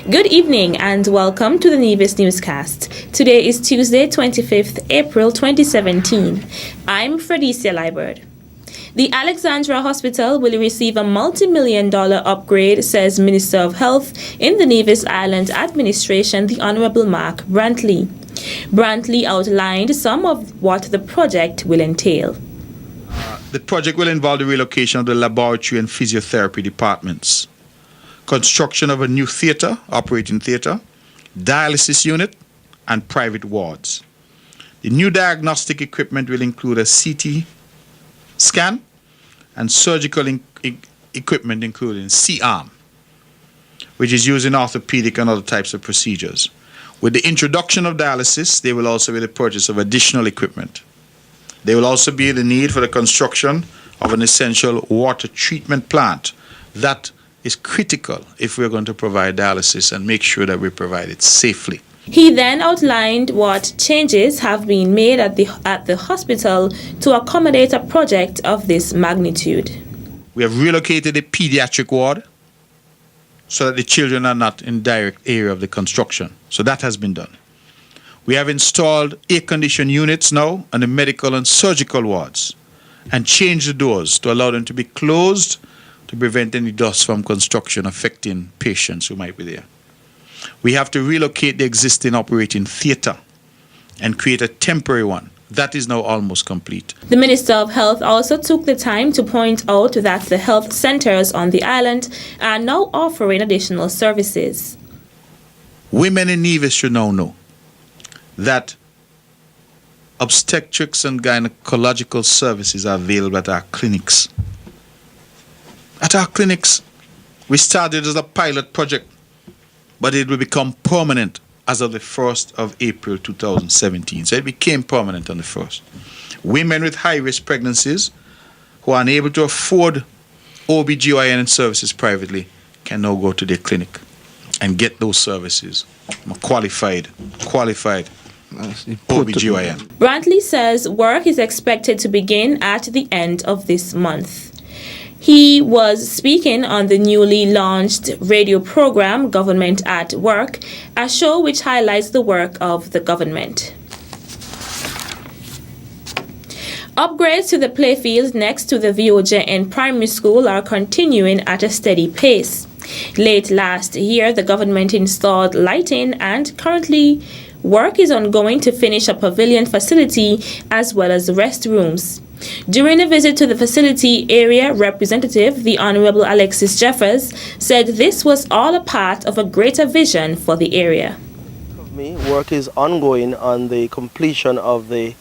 Good evening and welcome to the Nevis Newscast. Today is Tuesday, 25th April 2017. I'm Fredicia Liebert. The Alexandra Hospital will receive a multi-million-dollar upgrade, says Minister of Health in the Nevis Island Administration, the Honorable Mark Brantley. Brantley outlined some of what the project will entail. The project will involve the relocation of the laboratory and physiotherapy departments, construction of a new operating theatre, dialysis unit, and private wards. The new diagnostic equipment will include a CT scan and surgical equipment including C-arm, which is used in orthopedic and other types of procedures. With the introduction of dialysis, there will also be the purchase of additional equipment. There will also be the need for the construction of an essential water treatment plant that is critical if we're going to provide dialysis and make sure that we provide it safely. He then outlined what changes have been made at the hospital to accommodate a project of this magnitude. We have relocated the pediatric ward so that the children are not in direct area of the construction. So that has been done. We have installed air-conditioned units now on the medical and surgical wards and changed the doors to allow them to be closed to prevent any dust from construction affecting patients who might be there. We have to relocate the existing operating theatre and create a temporary one. That is now almost complete. The Minister of Health also took the time to point out that the health centres on the island are now offering additional services. Women in Nevis should now know that obstetrics and gynecological services are available at our clinics. At our clinics, we started as a pilot project, but it will become permanent as of the 1st of April 2017. So it became permanent on the 1st. Women with high-risk pregnancies who are unable to afford OB/GYN services privately can now go to their clinic and get those services. Qualified OB/GYN. Brantley says work is expected to begin at the end of this month. He was speaking on the newly launched radio program, Government at Work, a show which highlights the work of the government. Upgrades to the playfield next to the VOJN Primary School are continuing at a steady pace. Late last year, the government installed lighting and currently work is ongoing to finish a pavilion facility as well as restrooms. During a visit to the facility, area representative, the Honorable Alexis Jeffers, said this was all a part of a greater vision for the area. Work is ongoing on the completion of the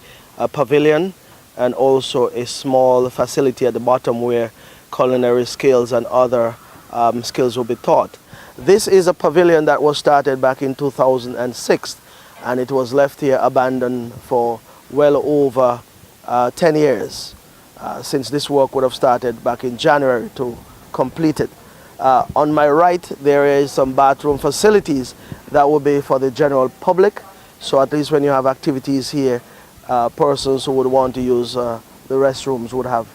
pavilion and also a small facility at the bottom where culinary skills and other skills will be taught. This is a pavilion that was started back in 2006 and it was left here abandoned for well over 10 years since this work would have started back in January to complete it. On my right there is some bathroom facilities that will be for the general public, so at least when you have activities here, persons who would want to use the restrooms would have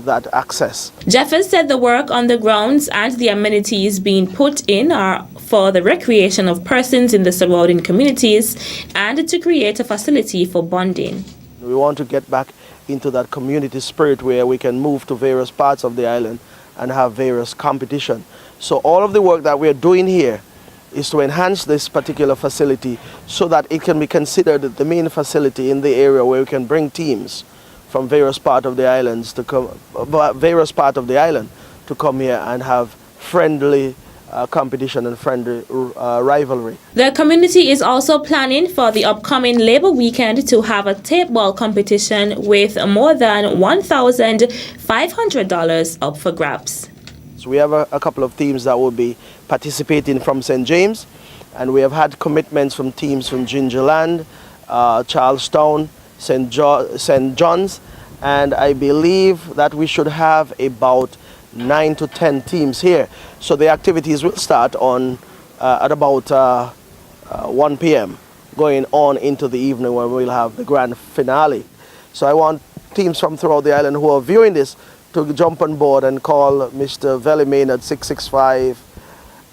that access. Jeffers said the work on the grounds and the amenities being put in are for the recreation of persons in the surrounding communities and to create a facility for bonding. We want to get back into that community spirit where we can move to various parts of the island and have various competition. So all of the work that we're doing here is to enhance this particular facility so that it can be considered the main facility in the area where we can bring teams from various parts of the island to come here and have friendly competition and friendly rivalry. The community is also planning for the upcoming Labor Weekend to have a tape ball competition with more than $1,500 up for grabs. So we have a couple of teams that will be participating from St. James, and we have had commitments from teams from Gingerland, Charlestown, St. John's, and I believe that we should have about 9 to 10 teams here. So the activities will start on at about 1 p.m. going on into the evening when we'll have the grand finale. So I want teams from throughout the island who are viewing this to jump on board and call Mr. Vellimain at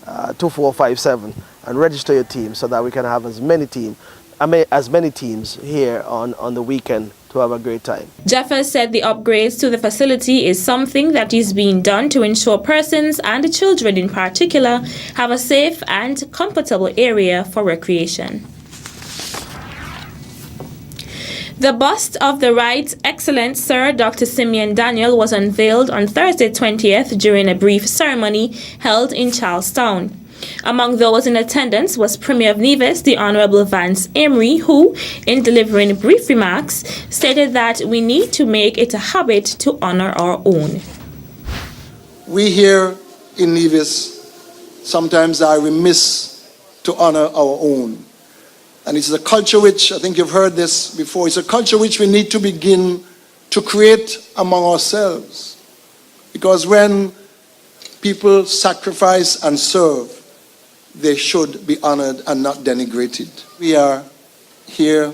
2457 and register your team so that we can have as many teams here on the weekend to have a great time. Jeffers said the upgrades to the facility is something that is being done to ensure persons and children in particular have a safe and comfortable area for recreation. The bust of the Right Excellent Sir Dr. Simeon Daniel was unveiled on Thursday 20th during a brief ceremony held in Charlestown. Among those in attendance was Premier of Nevis, the Honorable Vance Emery, who, in delivering brief remarks, stated that we need to make it a habit to honor our own. We here in Nevis sometimes are remiss to honor our own. And it's a culture which, I think you've heard this before, it's a culture which we need to begin to create among ourselves. Because when people sacrifice and serve, they should be honored and not denigrated. We are here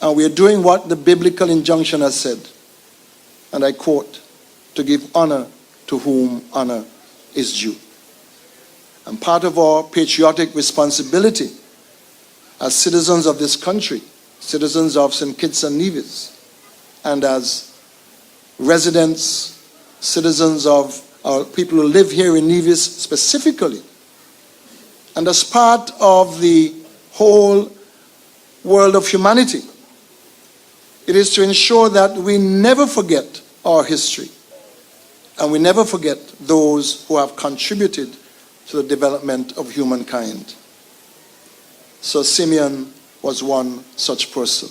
and we are doing what the biblical injunction has said. And I quote, to give honor to whom honor is due. And part of our patriotic responsibility as citizens of this country, citizens of St. Kitts and Nevis, and as residents, citizens of our people who live here in Nevis specifically, and as part of the whole world of humanity, it is to ensure that we never forget our history and we never forget those who have contributed to the development of humankind. So Simeon was one such person.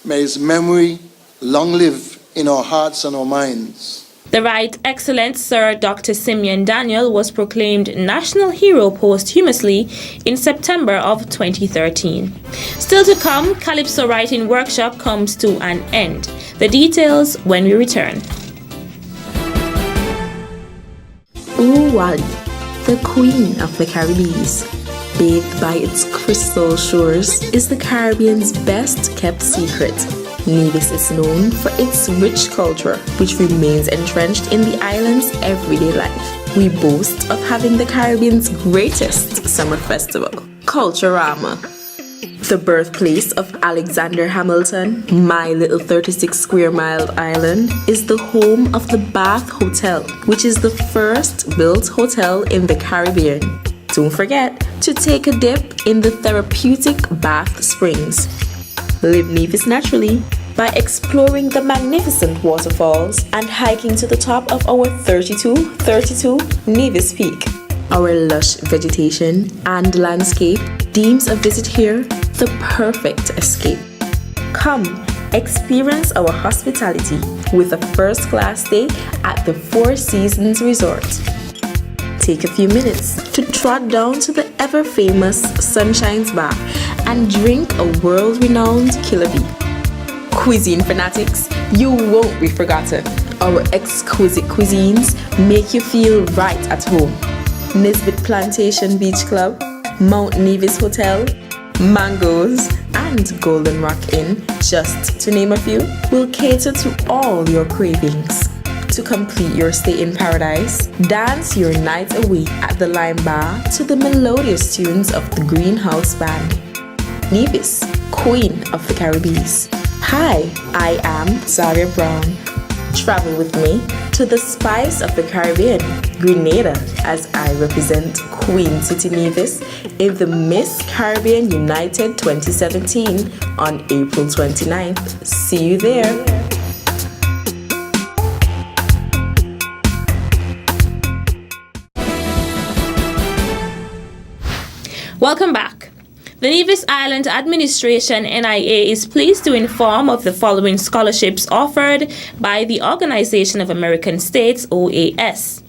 May his memory long live in our hearts and our minds. The Right Excellent Sir Dr. Simeon Daniel was proclaimed National Hero posthumously in September of 2013. Still to come, Calypso Writing Workshop comes to an end. The details when we return. Wally, the Queen of the Caribbean, bathed by its crystal shores, is the Caribbean's best kept secret. Nevis is known for its rich culture, which remains entrenched in the island's everyday life. We boast of having the Caribbean's greatest summer festival, Culturama. The birthplace of Alexander Hamilton, my little 36 square mile island, is the home of the Bath Hotel, which is the first built hotel in the Caribbean. Don't forget to take a dip in the therapeutic Bath Springs. Live Nevis naturally by exploring the magnificent waterfalls and hiking to the top of our 32 Nevis Peak. Our lush vegetation and landscape deems a visit here the perfect escape. Come, experience our hospitality with a first-class stay at the Four Seasons Resort. Take a few minutes to trot down to the ever-famous Sunshine's Bar and drink a world-renowned Killer Bee. Cuisine fanatics, you won't be forgotten. Our exquisite cuisines make you feel right at home. Nisbet Plantation Beach Club, Mount Nevis Hotel, Mangoes, and Golden Rock Inn, just to name a few, will cater to all your cravings. To complete your stay in paradise, dance your night away at the Lime Bar to the melodious tunes of the Greenhouse Band. Nevis, Queen of the Caribbean. Hi, I am Zaria Brown. Travel with me to the spice of the Caribbean, Grenada, as I represent Queen City Nevis in the Miss Caribbean United 2017 on April 29th. See you there. Welcome back. The Nevis Island Administration NIA is pleased to inform of the following scholarships offered by the Organization of American States, OAS.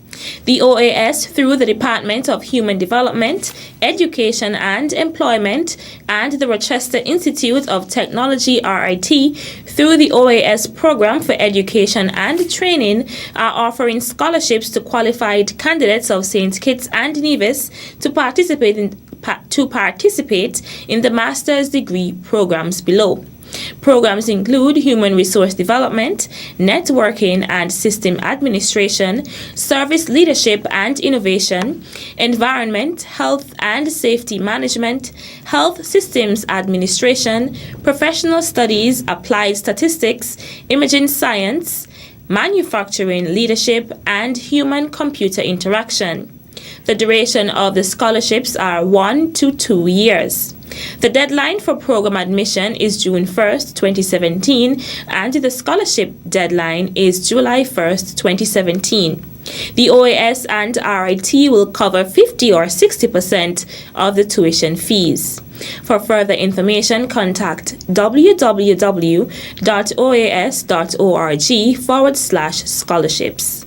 The OAS, through the Department of Human Development, Education and Employment, and the Rochester Institute of Technology, RIT, through the OAS Program for Education and Training, are offering scholarships to qualified candidates of St. Kitts and Nevis to participate in the master's degree programs below. Programs include human resource development, networking and system administration, service leadership and innovation, environment, health and safety management, health systems administration, professional studies, applied statistics, imaging science, manufacturing leadership, and human-computer interaction. The duration of the scholarships are 1 to 2 years. The deadline for program admission is June 1st, 2017, and the scholarship deadline is July 1st, 2017. The OAS and RIT will cover 50 or 60% of the tuition fees. For further information, contact www.oas.org/scholarships.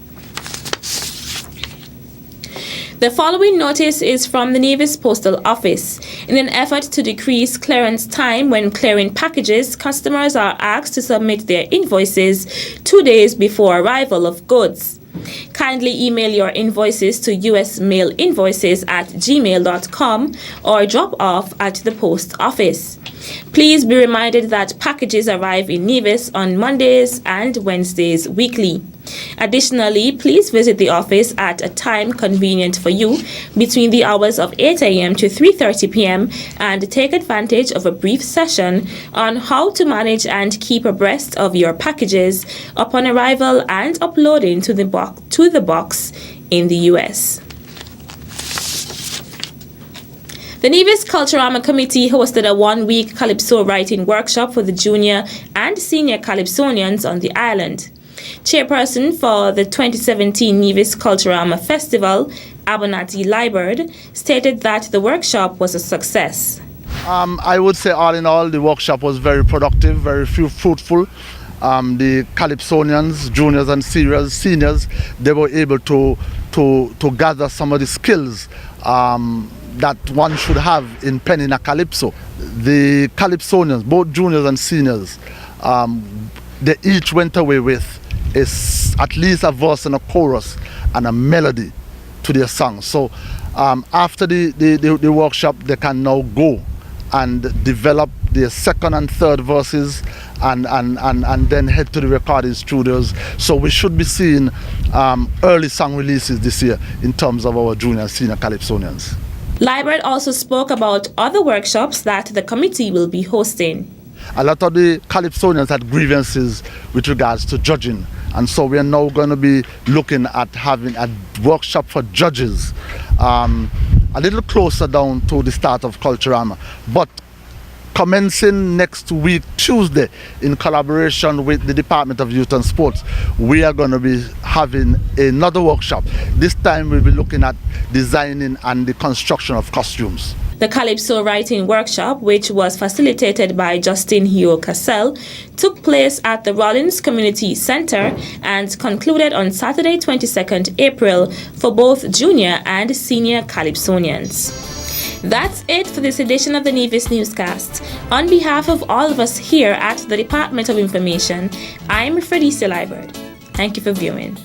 The following notice is from the Nevis Postal Office. In an effort to decrease clearance time when clearing packages, customers are asked to submit their invoices 2 days before arrival of goods. Kindly email your invoices to usmailinvoices@gmail.com or drop off at the post office. Please be reminded that packages arrive in Nevis on Mondays and Wednesdays weekly. Additionally, please visit the office at a time convenient for you between the hours of 8 a.m. to 3:30 p.m. and take advantage of a brief session on how to manage and keep abreast of your packages upon arrival and uploading to the box in the U.S. The Nevis Culturama Committee hosted a one-week calypso writing workshop for the junior and senior calypsonians on the island. Chairperson for the 2017 Nevis Culturama Festival, Abonati Liebert, stated that the workshop was a success. I would say all in all, the workshop was very productive, very fruitful. The calypsonians, juniors and seniors, they were able to gather some of the skills that one should have in penning a calypso. The calypsonians, both juniors and seniors, they each went away with at least a verse and a chorus and a melody to their song. So after the workshop, they can now go and develop their second and third verses and then head to the recording studios. So we should be seeing early song releases this year in terms of our junior and senior calypsonians. Liebert also spoke about other workshops that the committee will be hosting. A lot of the calypsonians had grievances with regards to judging, and so we are now going to be looking at having a workshop for judges a little closer down to the start of Culturama, but commencing next week Tuesday in collaboration with the Department of Youth and Sports, we are going to be having another workshop. This time we'll be looking at designing and the construction of costumes. The Calypso Writing Workshop, which was facilitated by Justin Hugh Cassell, took place at the Rollins Community Center and concluded on Saturday, 22nd April for both junior and senior calypsonians. That's it for this edition of the Nevis Newscast. On behalf of all of us here at the Department of Information, I'm Fredisa Liebert. Thank you for viewing.